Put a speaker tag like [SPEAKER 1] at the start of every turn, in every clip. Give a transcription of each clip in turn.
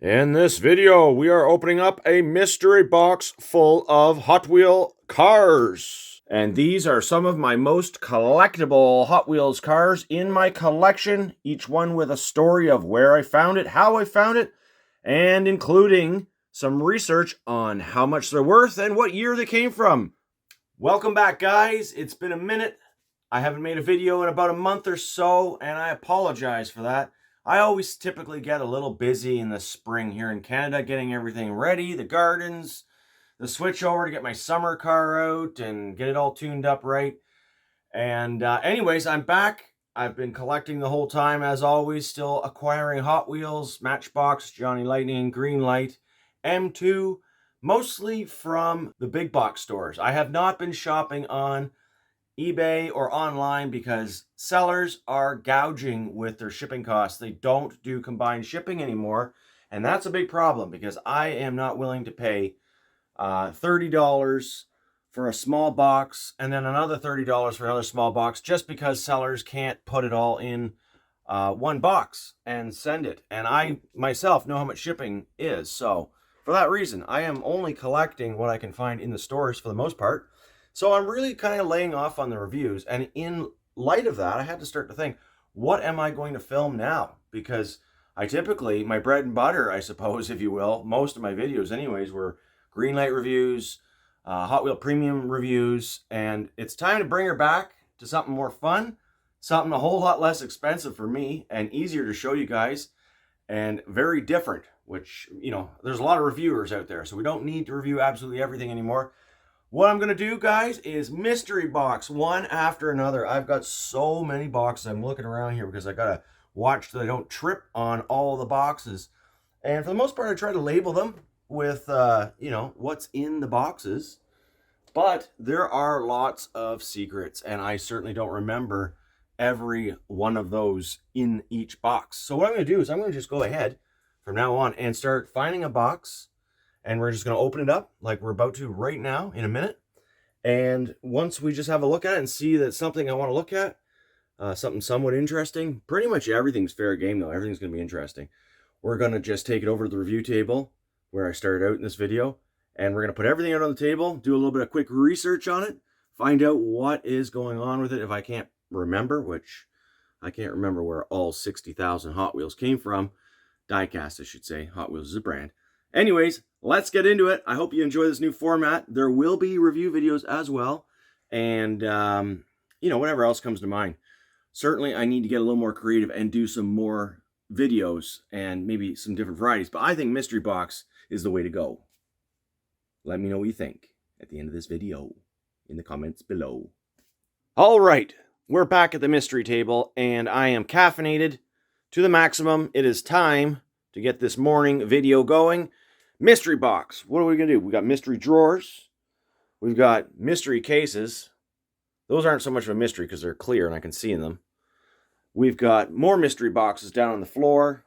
[SPEAKER 1] In this video, we are opening up a mystery box full of Hot Wheel cars. And these are some of my most collectible Hot Wheels cars in my collection, each one with a story of where I found it, how I found it, and including some research on how much they're worth and what year they came from. Welcome back, guys. It's been a minute. I haven't made a video in about a month or so, and I apologize for that. I always typically get a little busy in the spring here in Canada, getting everything ready, the gardens, the switch over to get my summer car out and get it all tuned up right. And anyways, I'm back. I've been collecting the whole time, as always, still acquiring Hot Wheels, Matchbox, Johnny Lightning, Greenlight, M2, mostly from the big box stores. I have not been shopping on eBay or online because sellers are gouging with their shipping costs. They don't do combined shipping anymore, and that's a big problem because I am not willing to pay $30 for a small box and then another $30 for another small box just because sellers can't put it all in one box and send it. And I myself know how much shipping is, so for that reason I am only collecting what I can find in the stores for the most part. So I'm really kind of laying off on the reviews, and in light of that, I had to start to think, what am I going to film now? Because I typically, my bread and butter, I suppose, if you will, most of my videos anyways, were Greenlight reviews, Hot Wheel Premium reviews, and it's time to bring her back to something more fun, something a whole lot less expensive for me, and easier to show you guys, and very different, which, you know, there's a lot of reviewers out there, so we don't need to review absolutely everything anymore. What I'm going to do, guys, is mystery box one after another. I've got so many boxes. I'm looking around here because I got to watch that I don't trip on all the boxes. And for the most part, I try to label them with, you know, what's in the boxes. But there are lots of secrets, and I certainly don't remember every one of those in each box. So what I'm going to do is I'm going to just go ahead from now on and start finding a box. And we're just going to open it up like we're about to right now in a minute. And once we just have a look at it and see that something I want to look at, something somewhat interesting, pretty much everything's fair game though. Everything's going to be interesting. We're going to just take it over to the review table where I started out in this video. And we're going to put everything out on the table, do a little bit of quick research on it, find out what is going on with it if I can't remember, which I can't remember where all 60,000 Hot Wheels came from. Diecast, I should say. Hot Wheels is a brand. Anyways, let's get into it. I hope you enjoy this new format. There will be review videos as well. And, you know, whatever else comes to mind. Certainly, I need to get a little more creative and do some more videos and maybe some different varieties. But I think Mystery Box is the way to go. Let me know what you think at the end of this video in the comments below. All right, we're back at the mystery table, and I am caffeinated to the maximum. It is time to get this morning video going. Mystery box. What are we going to do? We got mystery drawers. We've got mystery cases. Those aren't so much of a mystery because they're clear and I can see in them. We've got more mystery boxes down on the floor.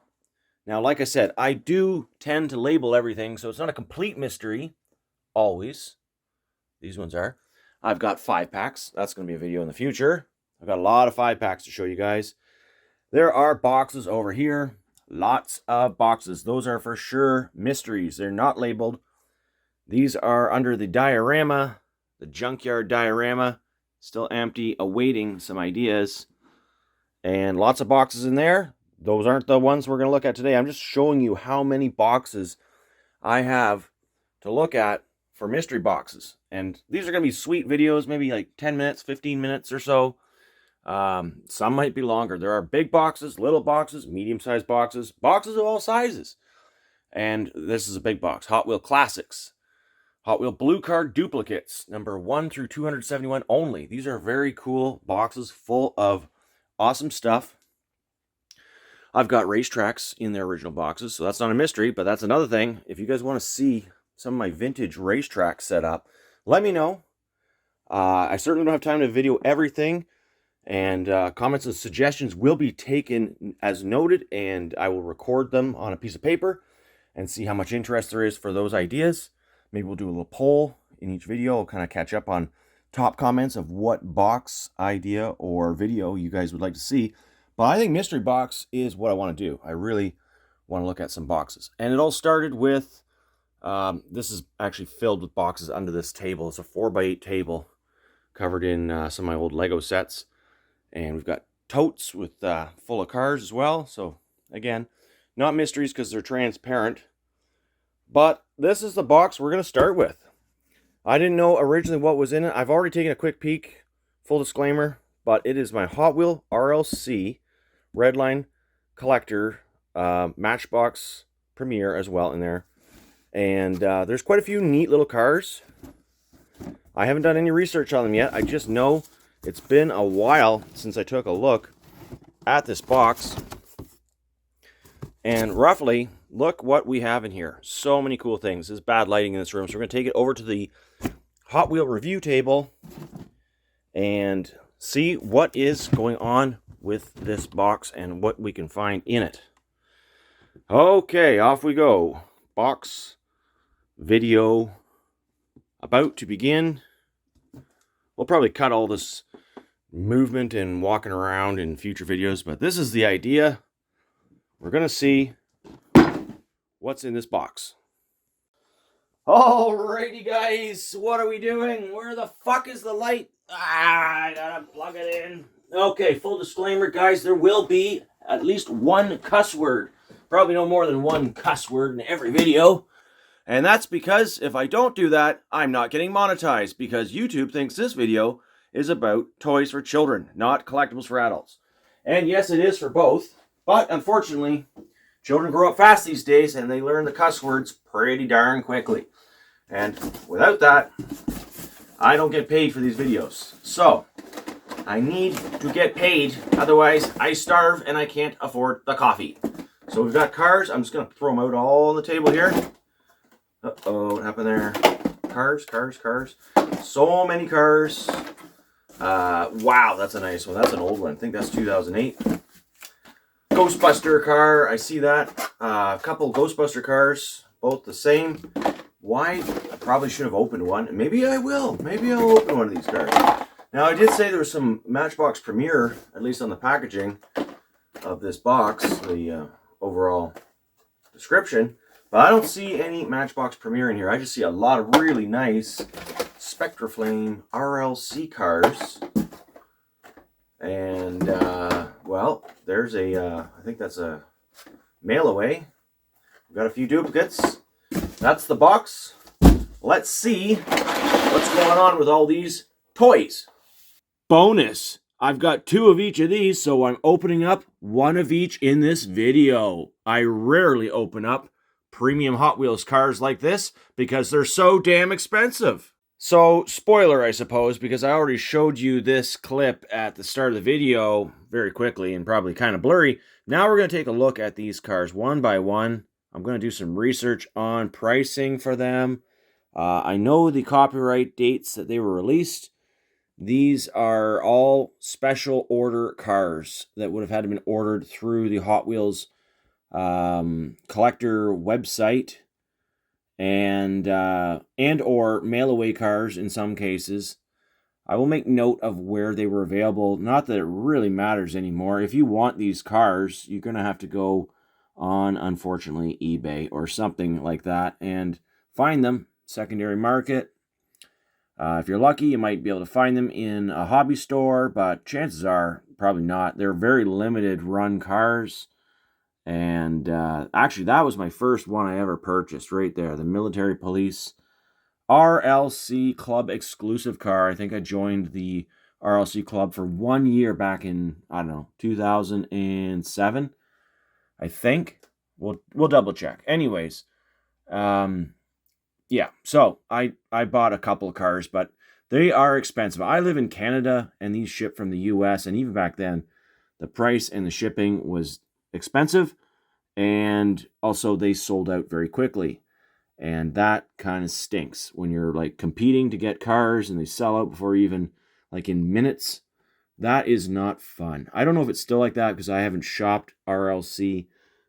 [SPEAKER 1] Now, like I said, I do tend to label everything, so it's not a complete mystery. Always. These ones are. I've got 5-packs. That's going to be a video in the future. I've got a lot of 5-packs to show you guys. There are boxes over here. Lots of boxes. Those are for sure mysteries. They're not labeled. These are under the diorama, the junkyard diorama. Still empty, awaiting some ideas. And lots of boxes in there. Those aren't the ones we're going to look at today. I'm just showing you how many boxes I have to look at for mystery boxes. And these are going to be sweet videos, maybe like 10 minutes, 15 minutes or so. Some might be longer. There are big boxes, little boxes, medium-sized boxes, boxes of all sizes. And this is a big box. Hot Wheel Classics. Hot Wheel Blue Card Duplicates. Number 1 through 271 only. These are very cool boxes full of awesome stuff. I've got racetracks in their original boxes, so that's not a mystery, but that's another thing. If you guys want to see some of my vintage racetrack setup, let me know. I certainly don't have time to video everything. And comments and suggestions will be taken as noted, and I will record them on a piece of paper and see how much interest there is for those ideas. Maybe we'll do a little poll in each video. I'll kind of catch up on top comments of what box idea or video you guys would like to see. But I think mystery box is what I want to do. I really want to look at some boxes. And it all started with, this is actually filled with boxes under this table. It's a 4x8 table covered in some of my old Lego sets. And we've got totes with full of cars as well. So again, not mysteries because they're transparent. But this is the box we're going to start with. I didn't know originally what was in it. I've already taken a quick peek, full disclaimer, but it is my Hot Wheel RLC Redline Collector Matchbox Premier as well in there. And there's quite a few neat little cars. I haven't done any research on them yet. I just know it's been a while since I took a look at this box. And roughly, look what we have in here. So many cool things. There's bad lighting in this room, so we're going to take it over to the Hot Wheel review table and see what is going on with this box and what we can find in it. Okay, off we go. Box video about to begin. We'll probably cut all this movement and walking around in future videos, but this is the idea. We're going to see what's in this box. Alrighty, guys. What are we doing? Where the fuck is the light? I gotta plug it in. Okay, full disclaimer, guys. There will be at least one cuss word. Probably no more than one cuss word in every video. And that's because if I don't do that, I'm not getting monetized, because YouTube thinks this video is about toys for children, not collectibles for adults. And yes, it is for both. But unfortunately, children grow up fast these days and they learn the cuss words pretty darn quickly. And without that, I don't get paid for these videos. So, I need to get paid, otherwise I starve and I can't afford the coffee. So we've got cars. I'm just going to throw them out all on the table here. Uh-oh, what happened there? Cars. So many cars. Wow, that's a nice one. That's an old one. I think that's 2008. Ghostbuster car. I see that. A couple Ghostbuster cars. Both the same. Why? I probably should have opened one. Maybe I will. Maybe I'll open one of these cars. Now, I did say there was some Matchbox Premier, at least on the packaging of this box, the overall description. But I don't see any Matchbox Premier in here. I just see a lot of really nice Spectraflame RLC cars. And, well, there's a, I think that's a mail away. We've got a few duplicates. That's the box. Let's see what's going on with all these toys. Bonus! I've got 2 of each of these, so I'm opening up 1 of each in this video. I rarely open up premium Hot Wheels cars like this because they're so damn expensive. So, spoiler, I suppose, because I already showed you this clip at the start of the video very quickly and probably kind of blurry. Now we're going to take a look at these cars one by one. I'm going to do some research on pricing for them. I know the copyright dates that they were released. These are all special order cars that would have had to been ordered through the Hot Wheels collector website, and or mail away cars in some cases. I will make note of where they were available. Not that it really matters anymore. If you want these cars, you're going to have to go on, unfortunately, eBay or something like that and find them. Secondary market. If you're lucky, you might be able to find them in a hobby store, but chances are probably not. They're very limited run cars. And actually, that was my first one I ever purchased right there. The Military Police RLC Club exclusive car. I think I joined the RLC Club for 1 year back in, I don't know, 2007. I think. We'll double check. Anyways, yeah, so I bought a couple of cars, but they are expensive. I live in Canada, and these ship from the US, and even back then, the price and the shipping was expensive, and also they sold out very quickly. And that kind of stinks when you're like competing to get cars and they sell out before even, like, in minutes. That is not fun. I don't know if it's still like that because I haven't shopped RLC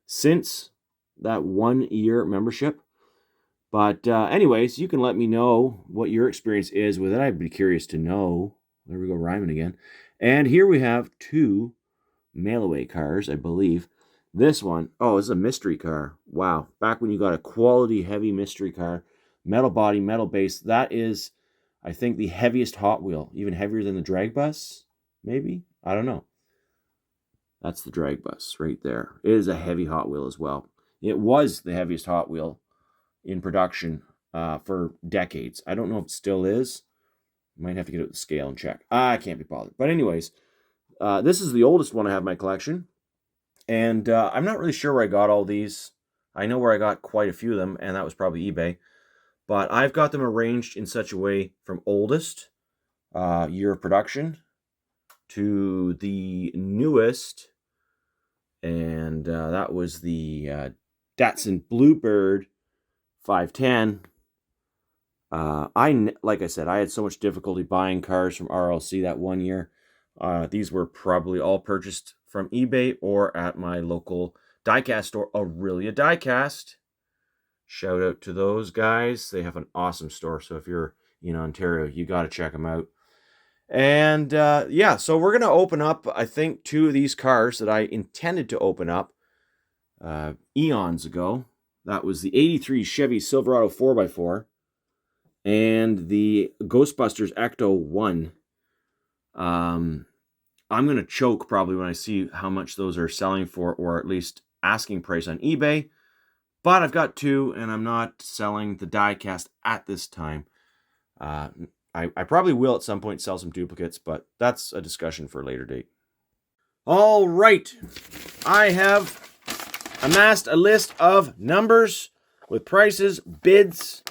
[SPEAKER 1] since that 1 year membership. But anyways, you can let me know what your experience is with it. I'd be curious to know. There we go, rhyming again. And here we have 2 mail-away cars, I believe. This one, oh, it's a mystery car. Wow. Back when you got a quality heavy mystery car, metal body, metal base, that is, I think, the heaviest Hot Wheel, even heavier than the Drag Bus, maybe? I don't know. That's the Drag Bus right there. It is a heavy Hot Wheel as well. It was the heaviest Hot Wheel in production for decades. I don't know if it still is. Might have to get out the scale and check. I can't be bothered. But anyways, this is the oldest one I have in my collection. And I'm not really sure where I got all these. I know where I got quite a few of them, and that was probably eBay. But I've got them arranged in such a way from oldest year of production to the newest, and that was the Datsun Bluebird 510. Like I said, I had so much difficulty buying cars from RLC that one year. These were probably all purchased from eBay or at my local diecast store, Aurelia Diecast. Shout out to those guys. They have an awesome store. So if you're in Ontario, you got to check them out. And yeah, so we're going to open up, I think, two of these cars that I intended to open up eons ago. That was the 83 Chevy Silverado 4x4 and the Ghostbusters Ecto-1. I'm going to choke probably when I see how much those are selling for, or at least asking price on eBay. But I've got two, and I'm not selling the diecast at this time. I probably will at some point sell some duplicates, but that's a discussion for a later date. All right. I have amassed a list of numbers with prices, bids,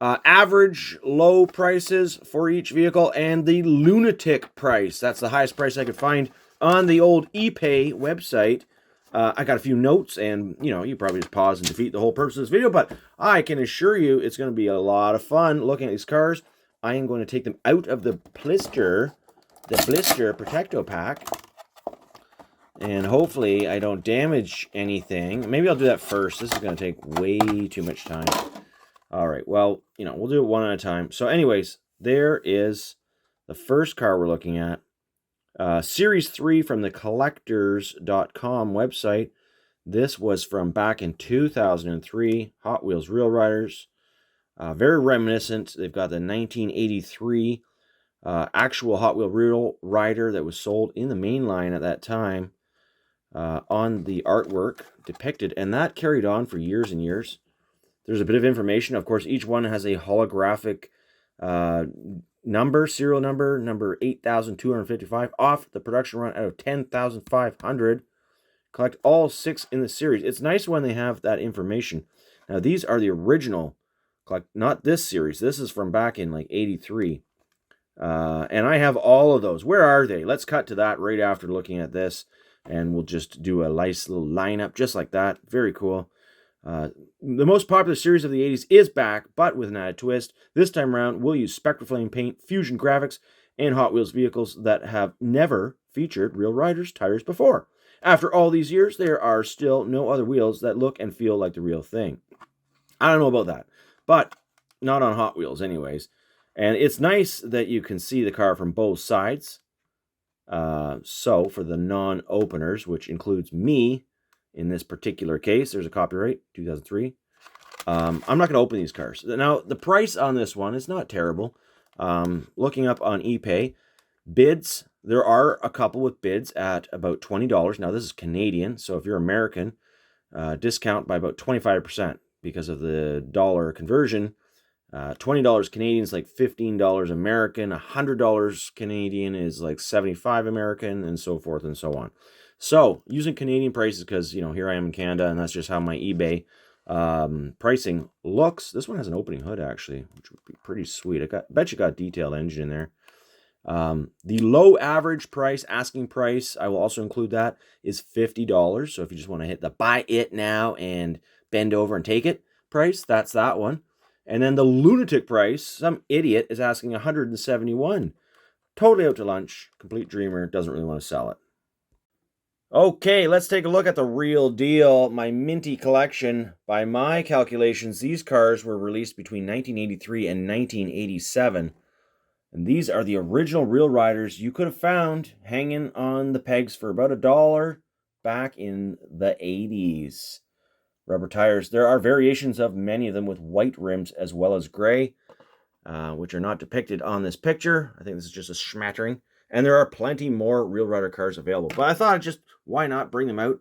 [SPEAKER 1] average low prices for each vehicle, and the lunatic price. That's the highest price I could find on the old ePay website. I got a few notes, and you probably just pause and defeat the whole purpose of this video, but I can assure you it's going to be a lot of fun looking at these cars. I am going to take them out of the blister Protecto pack, and hopefully I don't damage anything. Maybe I'll do that first. This is going to take way too much time. All right, well, we'll do it one at a time. So anyways, there is the first car we're looking at. Series 3 from the collectors.com website. This was from back in 2003. Hot Wheels Real Riders. Very reminiscent. They've got the 1983 actual Hot Wheel Real Rider that was sold in the main line at that time on the artwork depicted. And that carried on for years and years. There's a bit of information. Of course, each one has a holographic serial number 8,255, off the production run out of 10,500. Collect all 6 in the series. It's nice when they have that information. Now, these are the original, not this series. This is from back in like 83. And I have all of those. Where are they? Let's cut to that right after looking at this. And we'll just do a nice little lineup just like that. Very cool. The most popular series of the 80s is back, but with an added twist. This time around, we'll use Spectraflame paint, fusion graphics, and Hot Wheels vehicles that have never featured Real Riders tires before. After all these years, there are still no other wheels that look and feel like the real thing. I don't know about that, but not on Hot Wheels anyways. And it's nice that you can see the car from both sides. So for the non-openers, which includes me, in this particular case, there's a copyright, 2003. I'm not going to open these cars. Now, the price on this one is not terrible. Looking up on ePay, bids, there are a couple with bids at about $20. Now, this is Canadian, so if you're American, discount by about 25% because of the dollar conversion. $20 Canadian is like $15 American. $100 Canadian is like $75 American, and so forth and so on. So, using Canadian prices, because, here I am in Canada, and that's just how my eBay pricing looks. This one has an opening hood, actually, which would be pretty sweet. Bet you got detailed engine in there. The low average price, asking price, I will also include that, is $50. So, if you just want to hit the buy it now and bend over and take it price, that's that one. And then the lunatic price, some idiot is asking $171. Totally out to lunch. Complete dreamer, doesn't really want to sell it. Okay, let's take a look at the real deal, my minty collection. By my calculations, these cars were released between 1983 and 1987. And these are the original Real Riders you could have found hanging on the pegs for about $1 back in the 80s. Rubber tires. There are variations of many of them with white rims as well as gray, which are not depicted on this picture. I think this is just a smattering. And there are plenty more Real Rider cars available. But I thought why not bring them out?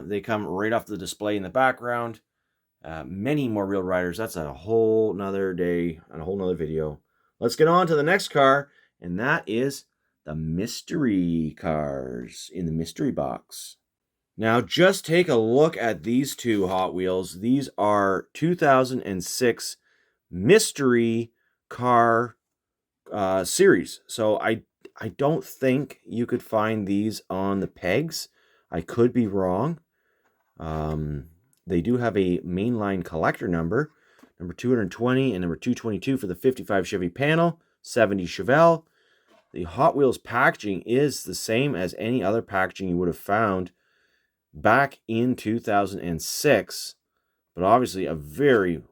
[SPEAKER 1] They come right off the display in the background. Many more Real Riders. That's a whole nother day and a whole nother video. Let's get on to the next car, and that is the mystery cars in the mystery box. Now, just take a look at these two Hot Wheels. These are 2006 mystery car series. So I don't think you could find these on the pegs. I could be wrong. They do have a mainline collector number 220 and number 222 for the 55 Chevy panel, 70 Chevelle. The Hot Wheels packaging is the same as any other packaging you would have found back in 2006, but obviously a very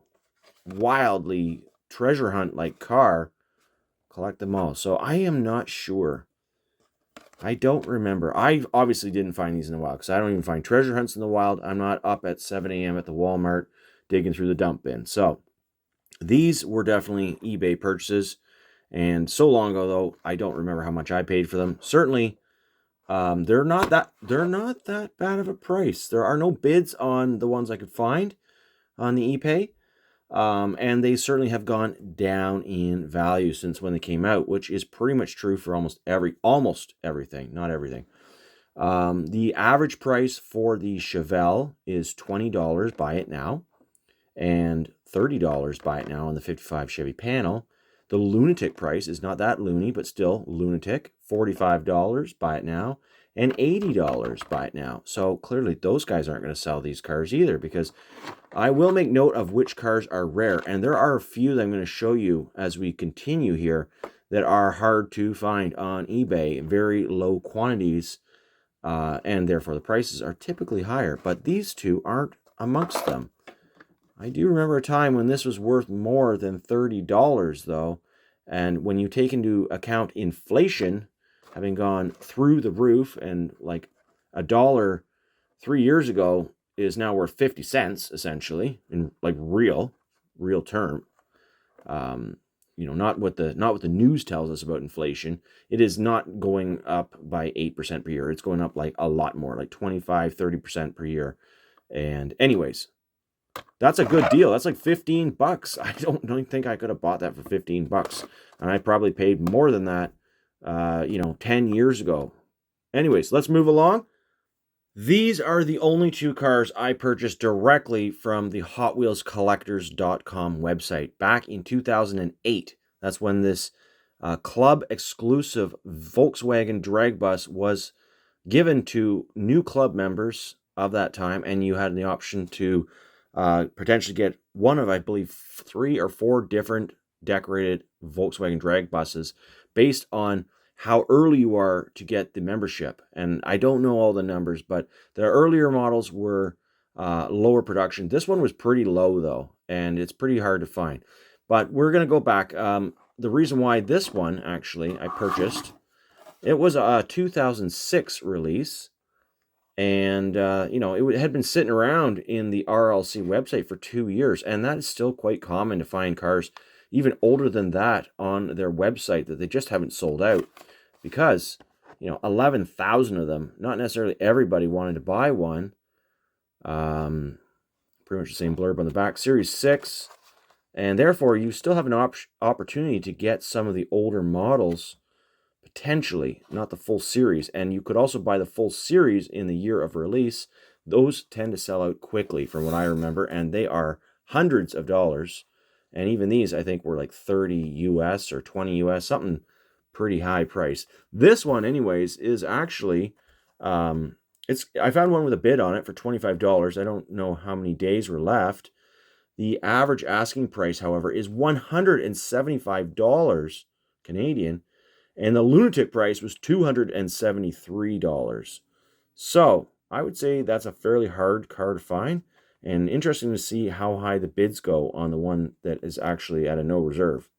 [SPEAKER 1] wildly treasure hunt-like car. Collect them all. So I am not sure. I don't remember. I obviously didn't find these in the wild because I don't even find treasure hunts in the wild. I'm not up at 7 a.m. at the Walmart digging through the dump bin. So these were definitely eBay purchases. And so long ago, though, I don't remember how much I paid for them. Certainly, they're not that bad of a price. There are no bids on the ones I could find on the eBay. And they certainly have gone down in value since when they came out, which is pretty much true for almost everything, not everything. The average price for the Chevelle is $20, buy it now, and $30, buy it now on the 55 Chevy panel. The Lunatic price is not that loony, but still Lunatic, $45, buy it now, and $80, buy it now. So clearly those guys aren't going to sell these cars either, because I will make note of which cars are rare, and there are a few that I'm going to show you as we continue here that are hard to find on eBay, very low quantities, and therefore the prices are typically higher, but these two aren't amongst them. I do remember a time when this was worth more than $30, though, and when you take into account inflation having gone through the roof, and like $1 3 years ago is now worth 50 cents, essentially, in like real term. Not what the news tells us about inflation. It is not going up by 8% per year. It's going up like a lot more, like 25-30% per year. And anyways, that's a good deal. That's like $15. I don't think I could have bought that for $15. And I probably paid more than that, 10 years ago. Anyways, let's move along. These are the only two cars I purchased directly from the HotWheelsCollectors.com website back in 2008. That's when this club-exclusive Volkswagen Drag Bus was given to new club members of that time, and you had the option to potentially get one of, I believe, 3 or 4 different decorated Volkswagen Drag Buses based on how early you are to get the membership. And I don't know all the numbers, but the earlier models were lower production. This one was pretty low, though, and it's pretty hard to find. But we're going to go back. The reason why this one, actually, I purchased, it was a 2006 release. And, it had been sitting around in the RLC website for 2 years. And that is still quite common to find cars even older than that on their website that they just haven't sold out, because 11,000 of them, not necessarily everybody wanted to buy one. Pretty much the same blurb on the back. Series 6, and therefore you still have an opportunity to get some of the older models, potentially, not the full series. And you could also buy the full series in the year of release. Those tend to sell out quickly from what I remember, and they are hundreds of dollars. And even these, I think, were like 30 US or 20 US, something pretty high price. This one, anyways, is actually, I found one with a bid on it for $25. I don't know how many days were left. The average asking price, however, is $175 Canadian, and the Lunatic price was $273. So I would say that's a fairly hard car to find. And interesting to see how high the bids go on the one that is actually at a no reserve.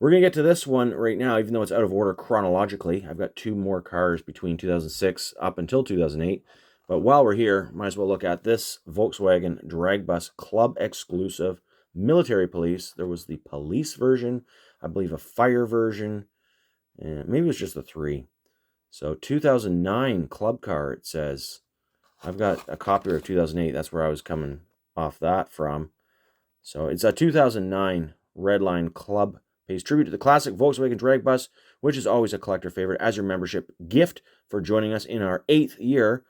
[SPEAKER 1] We're going to get to this one right now, even though it's out of order chronologically. I've got 2 more cars between 2006 up until 2008. But while we're here, might as well look at this Volkswagen Drag Bus Club exclusive military police. There was the police version, I believe a fire version, and maybe it was just the 3. So 2009 club car, it says. I've got a copy of 2008. That's where I was coming off that from. So it's a 2009 Redline Club. Pays tribute to the classic Volkswagen Drag Bus, which is always a collector favorite, as your membership gift for joining us in our 8th year.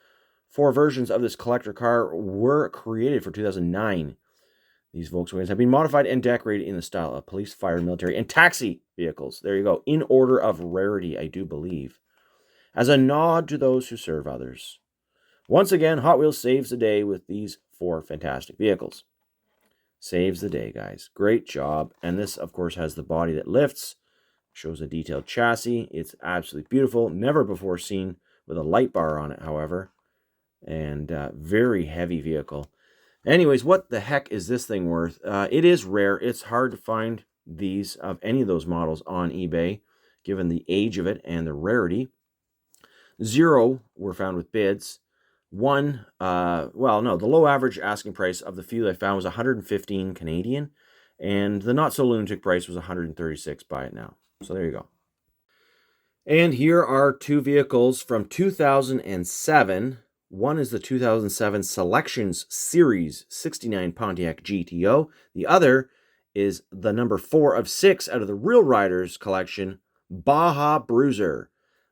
[SPEAKER 1] 4 versions of this collector car were created for 2009. These Volkswagens have been modified and decorated in the style of police, fire, military, and taxi vehicles. There you go. In order of rarity, I do believe. As a nod to those who serve others. Once again, Hot Wheels saves the day with these 4 fantastic vehicles. Saves the day, guys. Great job. And this, of course, has the body that lifts. Shows a detailed chassis. It's absolutely beautiful. Never before seen with a light bar on it, however. And very heavy vehicle. Anyways, what the heck is this thing worth? It is rare. It's hard to find these of any of those models on eBay, given the age of it and the rarity. 0 were found with bids. 1, the low average asking price of the few I found was 115 Canadian, and the not so lunatic price was 136. Buy it now. So there you go. And here are 2 vehicles from 2007. One is the 2007 Selections Series 69 Pontiac GTO. The other is the number 4 of 6 out of the Real Riders collection, Baja Bruiser.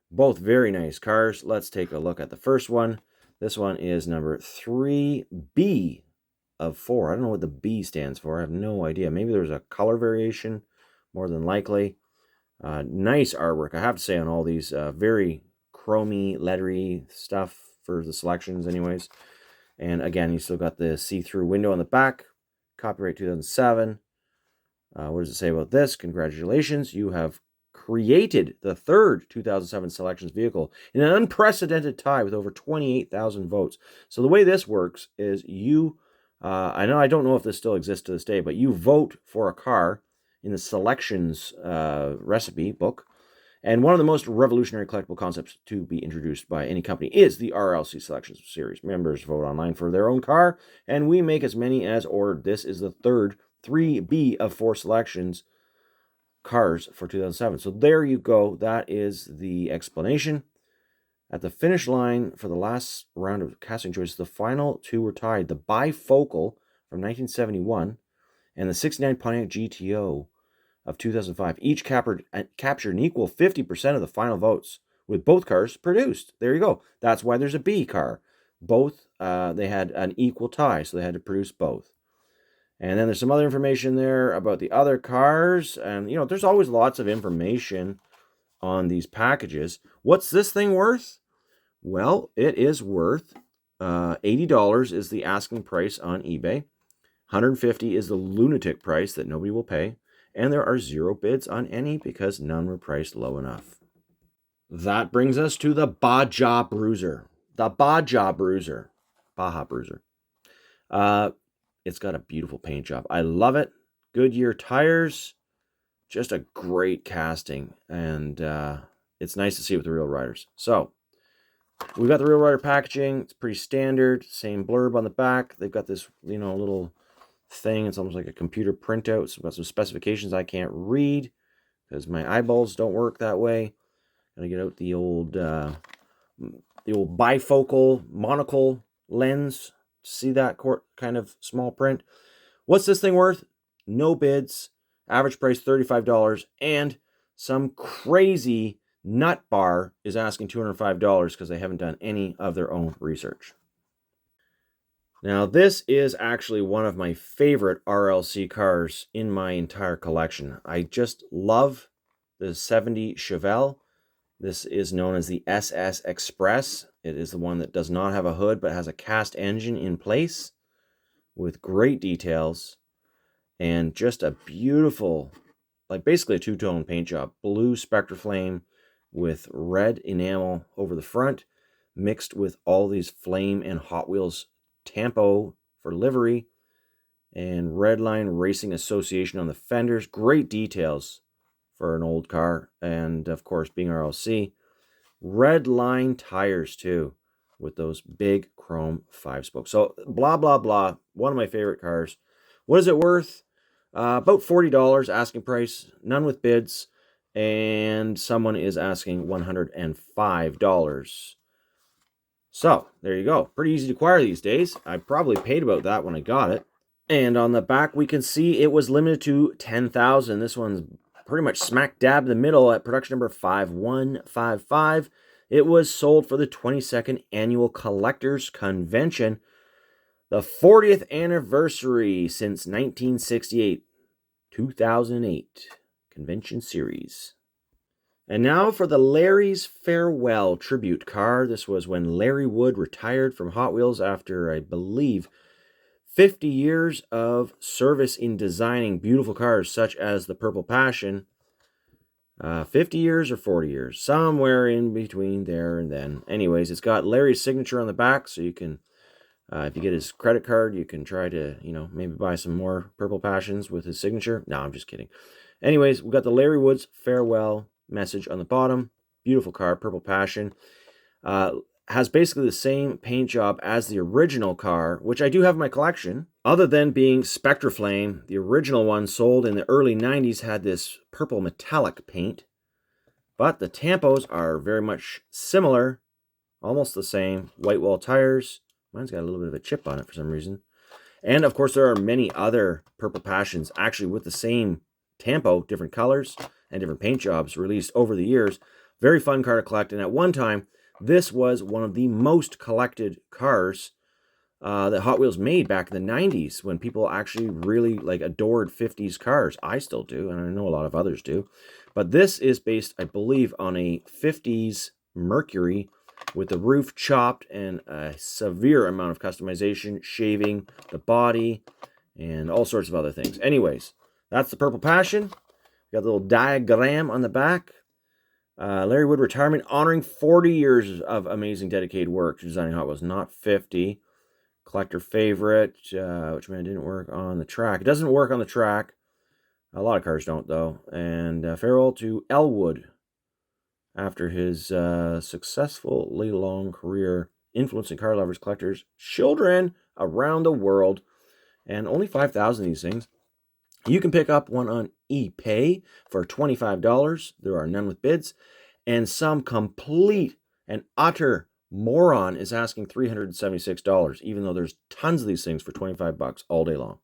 [SPEAKER 1] Both very nice cars. Let's take a look at the first one. This one is number 3B of 4. I don't know what the B stands for. I have no idea. Maybe there's a color variation, more than likely. Nice artwork, I have to say, on all these. Very chromy, lettery stuff for the selections anyways. And again, you still got the see-through window on the back. Copyright 2007. What does it say about this? Congratulations, you have created the 3rd 2007 Selections vehicle in an unprecedented tie with over 28,000 votes. So the way this works is you, I don't know if this still exists to this day, but you vote for a car in the Selections recipe book. And one of the most revolutionary collectible concepts to be introduced by any company is the RLC Selections Series. Members vote online for their own car, and we make as many as ordered. This is the 3rd 3B of 4 selections cars for 2007. So there you go. That is the explanation. At the finish line for the last round of casting choices, the final 2 were tied. The bifocal from 1971 and the 69 Pontiac GTO of 2005 each captured an equal 50% of the final votes, with both cars produced. There you go. That's why there's a B car. Both, they had an equal tie, so they had to produce both. And then there's some other information there about the other cars. And, there's always lots of information on these packages. What's this thing worth? Well, it is worth $80 is the asking price on eBay. $150 is the lunatic price that nobody will pay. And there are 0 bids on any because none were priced low enough. That brings us to the Baja Bruiser. The Baja Bruiser. Baja Bruiser. It's got a beautiful paint job. I love it. Goodyear tires. Just a great casting. And it's nice to see with the Real Riders. So, we've got the Real Rider packaging. It's pretty standard. Same blurb on the back. They've got this, little thing. It's almost like a computer printout. It's got some specifications I can't read because my eyeballs don't work that way. Gotta get out the old bifocal monocle lens. See that kind of small print. What's this thing worth? No bids. Average price $35. And some crazy nut bar is asking $205 because they haven't done any of their own research. Now, this is actually one of my favorite RLC cars in my entire collection. I just love the 70 Chevelle. This is known as the SS Express. It is the one that does not have a hood, but has a cast engine in place with great details and just a beautiful, basically a 2-tone paint job. Blue Spectraflame with red enamel over the front, mixed with all these Flame and Hot Wheels Tampo for livery, and Redline Racing Association on the fenders. Great details for an old car. And of course, being RLC, red line tires too, with those big chrome 5-spokes. So blah, blah, blah. One of my favorite cars. What is it worth? About $40 asking price, none with bids, and someone is asking $105. So there you go. Pretty easy to acquire these days. I probably paid about that when I got it. And on the back, we can see it was limited to 10,000. This one's pretty much smack dab in the middle at production number 5155. It was sold for the 22nd Annual Collectors Convention, the 40th anniversary since 1968, 2008 Convention Series. And now for the Larry's Farewell Tribute car. This was when Larry Wood retired from Hot Wheels after, I believe, 50 years of service in designing beautiful cars such as the Purple Passion. 50 years or 40 years, somewhere in between there and then. Anyways, it's got Larry's signature on the back, so you can, if you get his credit card, you can try to, maybe buy some more Purple Passions with his signature. No, I'm just kidding. Anyways, we've got the Larry Woods farewell message on the bottom. Beautiful car, Purple Passion. Has basically the same paint job as the original car, which I do have in my collection. Other than being Spectraflame, the original one sold in the early 90s had this purple metallic paint. But the tampos are very much similar, almost the same. White wall tires. Mine's got a little bit of a chip on it for some reason. And of course, there are many other Purple Passions actually with the same tampo, different colors and different paint jobs released over the years. Very fun car to collect. And at one time, this was one of the most collected cars that Hot Wheels made back in the 90s, when people actually really adored 50s cars. I still do, and I know a lot of others do. But this is based, I believe, on a 50s Mercury with the roof chopped and a severe amount of customization, shaving the body, and all sorts of other things. Anyways, that's the Purple Passion. Got a little diagram on the back. Larry Wood retirement honoring 40 years of amazing dedicated work to designing Hot Wheels, not 50. Collector favorite, which man didn't work on the track. It doesn't work on the track. A lot of cars don't, though. And farewell to Elwood after his successfully long career influencing car lovers, collectors, children around the world. And only 5,000 of these things. You can pick up one on ePay for $25. There are none with bids. And some complete and utter moron is asking $376, even though there's tons of these things for $25 all day long.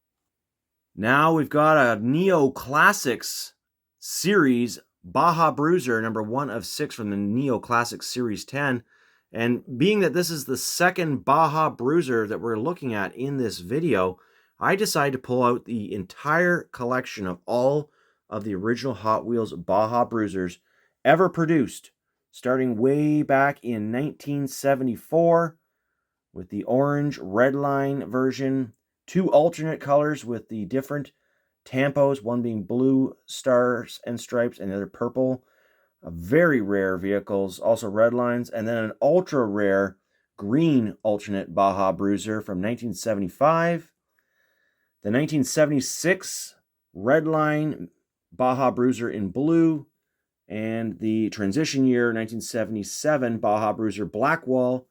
[SPEAKER 1] Now we've got a Neo Classics series, Baja Bruiser, number 1 of 6 from the Neo Classics Series 10. And being that this is the second Baja Bruiser that we're looking at in this video, I decided to pull out the entire collection of all of the original Hot Wheels Baja Bruisers ever produced, starting way back in 1974 with the orange red line version, 2 alternate colors with the different tampos, one being blue stars and stripes and the other purple. Very rare vehicles, also red lines, and then an ultra rare green alternate Baja Bruiser from 1975. The 1976 Redline Baja Bruiser in blue, and the transition year 1977 Baja Bruiser Blackwall,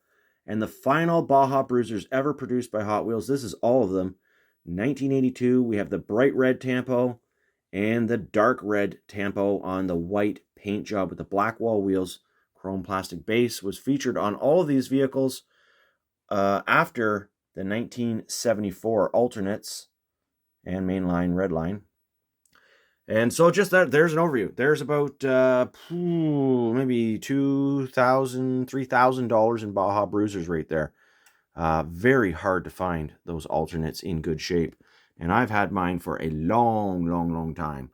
[SPEAKER 1] and the final Baja Bruisers ever produced by Hot Wheels. This is all of them. 1982, we have the bright red tampo and the dark red tampo on the white paint job with the Blackwall wheels. Chrome plastic base was featured on all of these vehicles after the 1974 alternates and mainline redline. And so just that, there's an overview. There's about maybe $2,000, $3,000 in Baja Bruisers right there. Very hard to find those alternates in good shape. And I've had mine for a long, long, long time.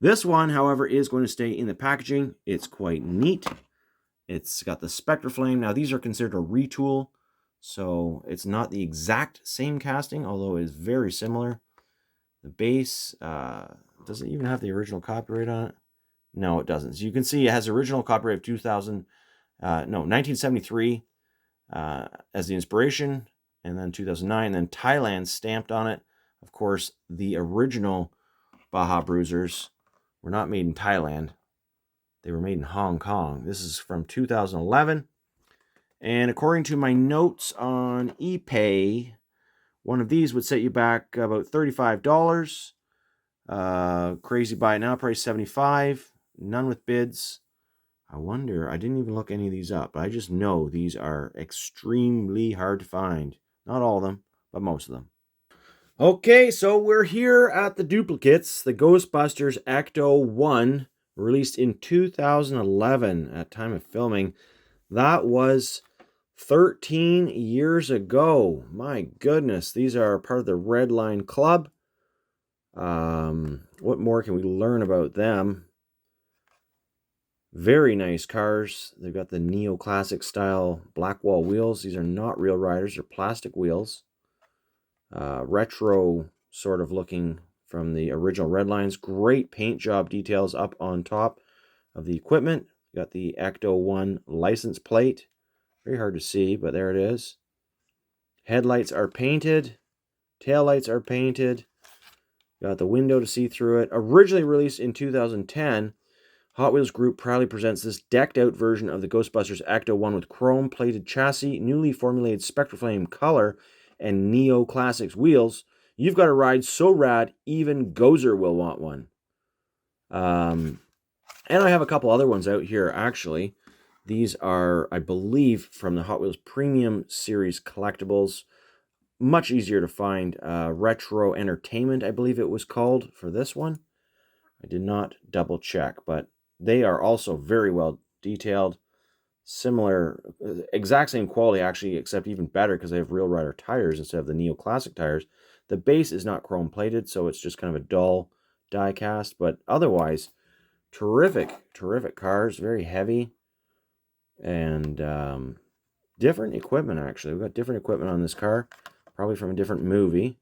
[SPEAKER 1] This one, however, is going to stay in the packaging. It's quite neat. It's got the Spectraflame. Now, these are considered a retool, so it's not the exact same casting, although it is very similar. The base, does it even have the original copyright on it? No, it doesn't. So you can see it has original copyright of 1973 as the inspiration, and then 2009, and then Thailand stamped on it. Of course, the original Baja Bruisers were not made in Thailand. They were made in Hong Kong. This is from 2011. And according to my notes on ePay, one of these would set you back about $35. Crazy buy it now price $75. None with bids. I wonder, I didn't even look any of these up, but I just know these are extremely hard to find. Not all of them, but most of them. Okay, so we're here at the duplicates, the Ghostbusters Ecto-1, released in 2011 at time of filming. That was 13 years ago. My goodness, these are part of the Red Line Club. What more can we learn about them? Very nice cars. They've got the neoclassic style black wall wheels. These are not real riders, they're plastic wheels. Retro sort of looking from the original Red Lines. Great paint job details up on top of the equipment. Got the Ecto-1 license plate. Very hard to see, but there it is. Headlights are painted. Taillights are painted. Got the window to see through it. Originally released in 2010, Hot Wheels Group proudly presents this decked-out version of the Ghostbusters Ecto-1 with chrome-plated chassis, newly formulated Spectraflame color, and Neo-Classics wheels. You've got a ride so rad, even Gozer will want one. And I have a couple other ones out here, actually. These are, I believe, from the Hot Wheels Premium Series collectibles. Much easier to find. Retro Entertainment, I believe it was called for this one. I did not double check, but they are also very well detailed. Similar, exact same quality actually, except even better because they have Real Rider tires instead of the Neo Classic tires. The base is not chrome plated, so it's just kind of a dull die cast, but otherwise, terrific cars, very heavy, and different equipment actually. We've got different equipment on this car, probably from a different movie.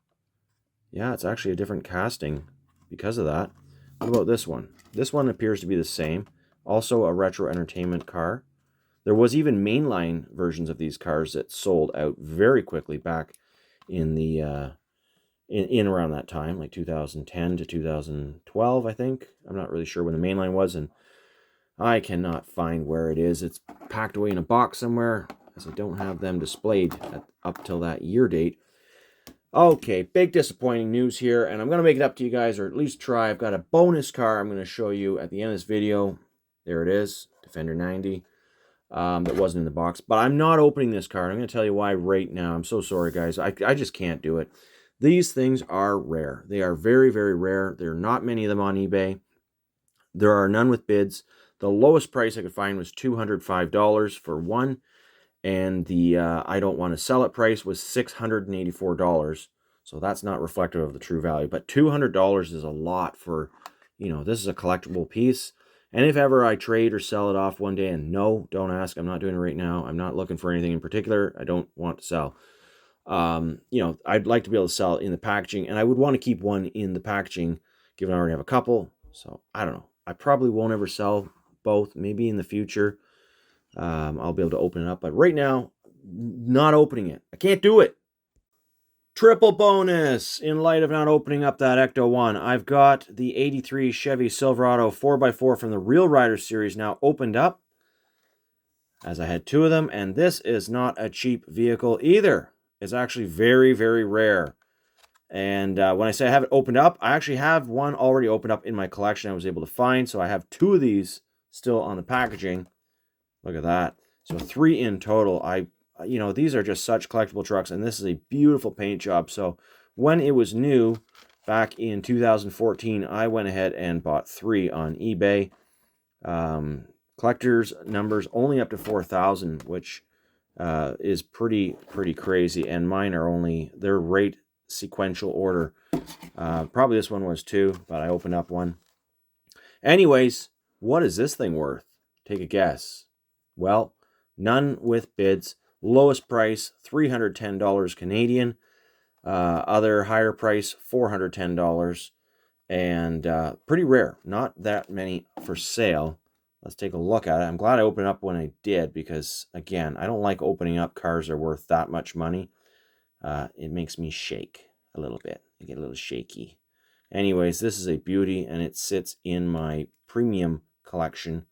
[SPEAKER 1] Yeah, it's actually a different casting because of that. What about this one? This one appears to be the same. Also a Retro Entertainment car. There was even mainline versions of these cars that sold out very quickly back in the in around that time, like 2010 to 2012, I think. I'm not really sure when the mainline was, and I cannot find where it is. It's packed away in a box somewhere, as I don't have them displayed up till that year date. Okay, big disappointing news here, and I'm going to make it up to you guys, or at least try. I've got a bonus car I'm going to show you at the end of this video. There it is, Defender 90. That wasn't in the box, but I'm not opening this car. I'm going to tell you why right now. I'm so sorry, guys. I just can't do it. These things are rare. They are very, very rare. There are not many of them on eBay. There are none with bids. The lowest price I could find was $205 for one, and the I don't want to sell it price was $684. So that's not reflective of the true value, but $200 is a lot for, this is a collectible piece. And if ever I trade or sell it off one day, and no, don't ask, I'm not doing it right now. I'm not looking for anything in particular. I don't want to sell. I'd like to be able to sell it in the packaging, and I would want to keep one in the packaging, given I already have a couple. So I don't know. I probably won't ever sell both. Maybe in the future, I'll be able to open it up. But right now, not opening it. I can't do it. Triple bonus in light of not opening up that Ecto-1. I've got the 83 Chevy Silverado 4x4 from the Real Rider series now opened up, as I had two of them, and this is not a cheap vehicle either. It's actually very, very rare. And when I say I have it opened up, I actually have one already opened up in my collection I was able to find, so I have two of these still on the packaging. Look at that. So 3 in total. These are just such collectible trucks, and this is a beautiful paint job. So when it was new back in 2014, I went ahead and bought 3 on eBay. Collectors numbers only up to 4,000, which is pretty crazy, and mine are only, they're rate sequential order. Probably this one was too, but I opened up one. Anyways, what is this thing worth? Take a guess. Well, none with bids. Lowest price, $310 Canadian. Other higher price, $410. And pretty rare. Not that many for sale. Let's take a look at it. I'm glad I opened up when I did because, again, I don't like opening up cars that are worth that much money. It makes me shake a little bit. I get a little shaky. Anyways, this is a beauty, and it sits in my premium collection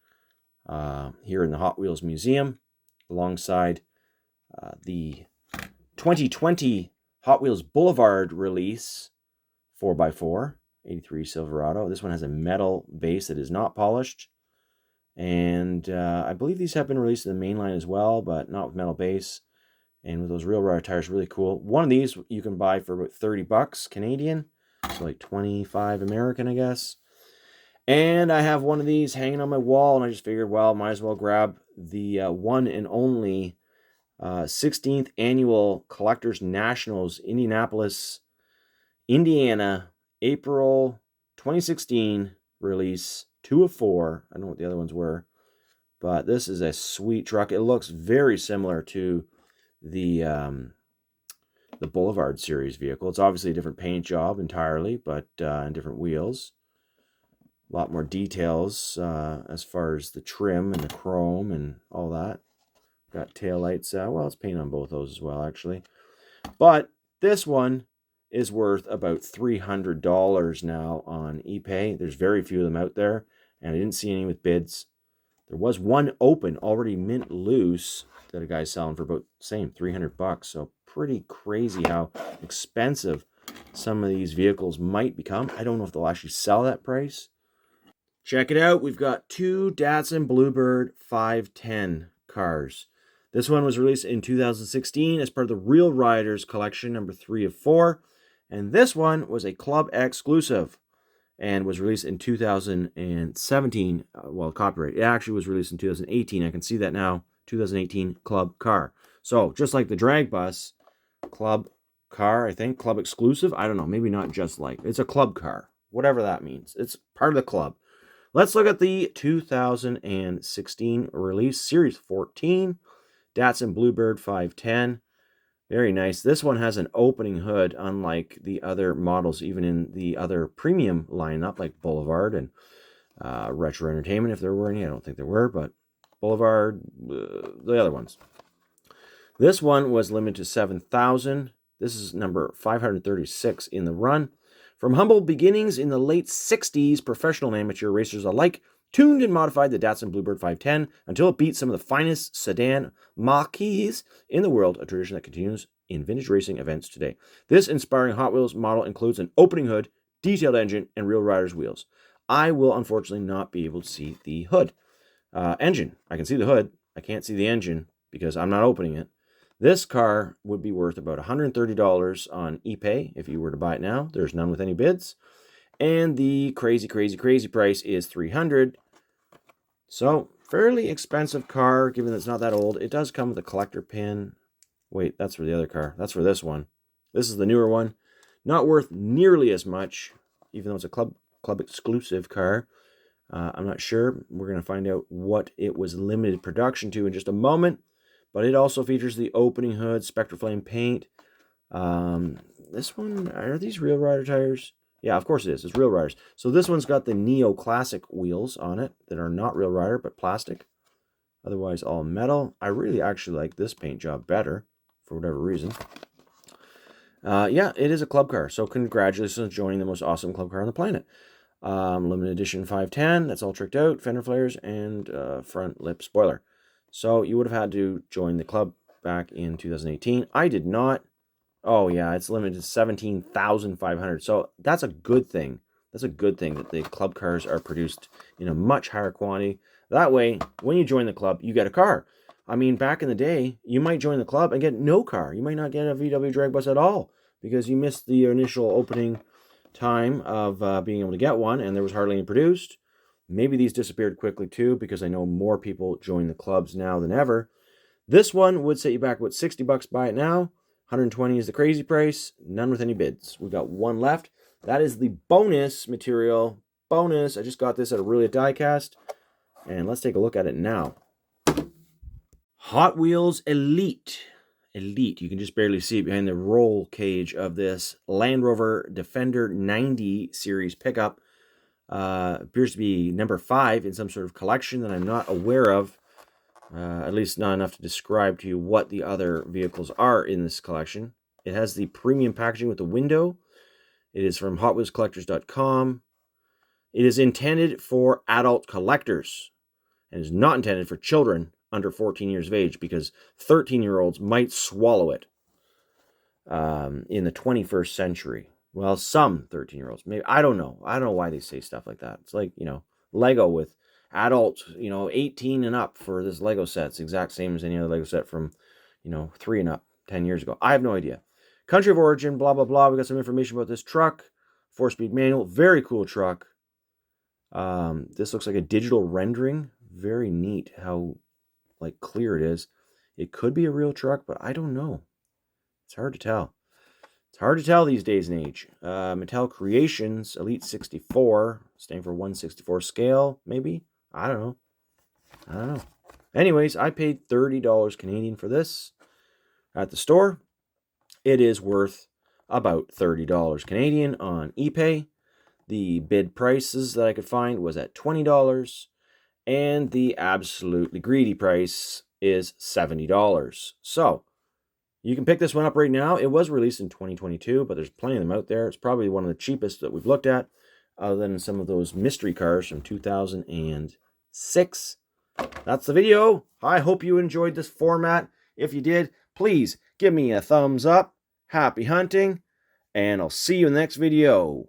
[SPEAKER 1] here in the Hot Wheels Museum, alongside the 2020 Hot Wheels Boulevard release 4x4 83 Silverado. This one has a metal base that is not polished, and I believe these have been released in the mainline as well, but not with metal base. And with those real rubber tires, really cool. One of these you can buy for about 30 bucks Canadian, so like 25 American, I guess. And I have one of these hanging on my wall, and I just figured, well, might as well grab the one and only 16th Annual Collectors Nationals, Indianapolis, Indiana, April 2016 release, 2 of 4. I don't know what the other ones were, but this is a sweet truck. It looks very similar to the Boulevard series vehicle. It's obviously a different paint job entirely, but and different wheels. A lot more details as far as the trim and the chrome and all that. Got taillights. Well, it's paint on both those as well, actually. But this one is worth about $300 now on eBay. There's very few of them out there, and I didn't see any with bids. There was one open, already mint loose, that a guy's selling for about same 300 bucks. So pretty crazy how expensive some of these vehicles might become. I don't know if they'll actually sell that price. Check it out. We've got 2 Datsun Bluebird 510 cars. This one was released in 2016 as part of the Real Riders collection, number 3 of 4. And this one was a club exclusive and was released in 2017. Well, copyright. It actually was released in 2018. I can see that now. 2018 club car. So just like the drag bus, club car, I think. Club exclusive. I don't know. Maybe not just like. It's a club car. Whatever that means. It's part of the club. Let's look at the 2016 release, Series 14, Datsun Bluebird 510. Very nice. This one has an opening hood, unlike the other models, even in the other premium lineup, like Boulevard and Retro Entertainment, if there were any. I don't think there were, but Boulevard, the other ones. This one was limited to 7,000. This is number 536 in the run. From humble beginnings in the late 60s, professional and amateur racers alike tuned and modified the Datsun Bluebird 510 until it beat some of the finest sedan marquees in the world, a tradition that continues in vintage racing events today. This inspiring Hot Wheels model includes an opening hood, detailed engine, and Real Riders wheels. I will unfortunately not be able to see the hood. Engine, I can see the hood. I can't see the engine because I'm not opening it. This car would be worth about $130 on eBay if you were to buy it now. There's none with any bids. And the crazy price is $300. So, fairly expensive car, given that it's not that old. It does come with a collector pin. Wait, that's for the other car. That's for this one. This is the newer one. Not worth nearly as much, even though it's a club exclusive car. I'm not sure. We're going to find out what it was limited production to in just a moment. But it also features the opening hood, Spectraflame paint. This one, are these Real Rider tires? Yeah, of course it is. It's Real Riders. So this one's got the Neo Classic wheels on it that are not Real Rider, but plastic. Otherwise, all metal. I really actually like this paint job better, for whatever reason. Yeah, it is a club car. So congratulations on joining the most awesome club car on the planet. Limited edition 510. That's all tricked out. Fender flares and front lip spoiler. So you would have had to join the club back in 2018. I did not. Oh, yeah, it's limited to 17,500. So that's a good thing. That's a good thing that the club cars are produced in a much higher quantity. That way, when you join the club, you get a car. I mean, back in the day, you might join the club and get no car. You might not get a VW Drag Bus at all because you missed the initial opening time of being able to get one, and there was hardly any produced. Maybe these disappeared quickly too, because I know more people join the clubs now than ever. This one would set you back, what, 60 bucks buy it now. 120 is the crazy price. None with any bids. We got one left. That is the bonus material. Bonus. I just got this at Aurelia Diecast. And let's take a look at it now. Hot Wheels Elite. Elite. You can just barely see it behind the roll cage of this Land Rover Defender 90 series pickup. Appears to be number 5 in some sort of collection that I'm not aware of. At least not enough to describe to you what the other vehicles are in this collection. It has the premium packaging with the window. It is from HotWheelsCollectors.com. It is intended for adult collectors and is not intended for children under 14 years of age because 13-year-olds might swallow it in the 21st century. Well, some 13-year-olds. Maybe, I don't know. I don't know why they say stuff like that. It's like, Lego with adult, 18 and up for this Lego set. It's the exact same as any other Lego set from, 3 and up 10 years ago. I have no idea. Country of origin, blah, blah, blah. We got some information about this truck. 4-speed manual. Very cool truck. This looks like a digital rendering. Very neat how, clear it is. It could be a real truck, but I don't know. It's hard to tell. It's hard to tell these days and age. Mattel Creations, Elite 64, standing for 1/64 scale, maybe? I don't know. Anyways, I paid $30 Canadian for this at the store. It is worth about $30 Canadian on eBay. The bid prices that I could find was at $20, and the absolutely greedy price is $70. So, you can pick this one up right now. It was released in 2022, but there's plenty of them out there. It's probably one of the cheapest that we've looked at, other than some of those mystery cars from 2006. That's the video. I hope you enjoyed this format. If you did, please give me a thumbs up. Happy hunting, and I'll see you in the next video.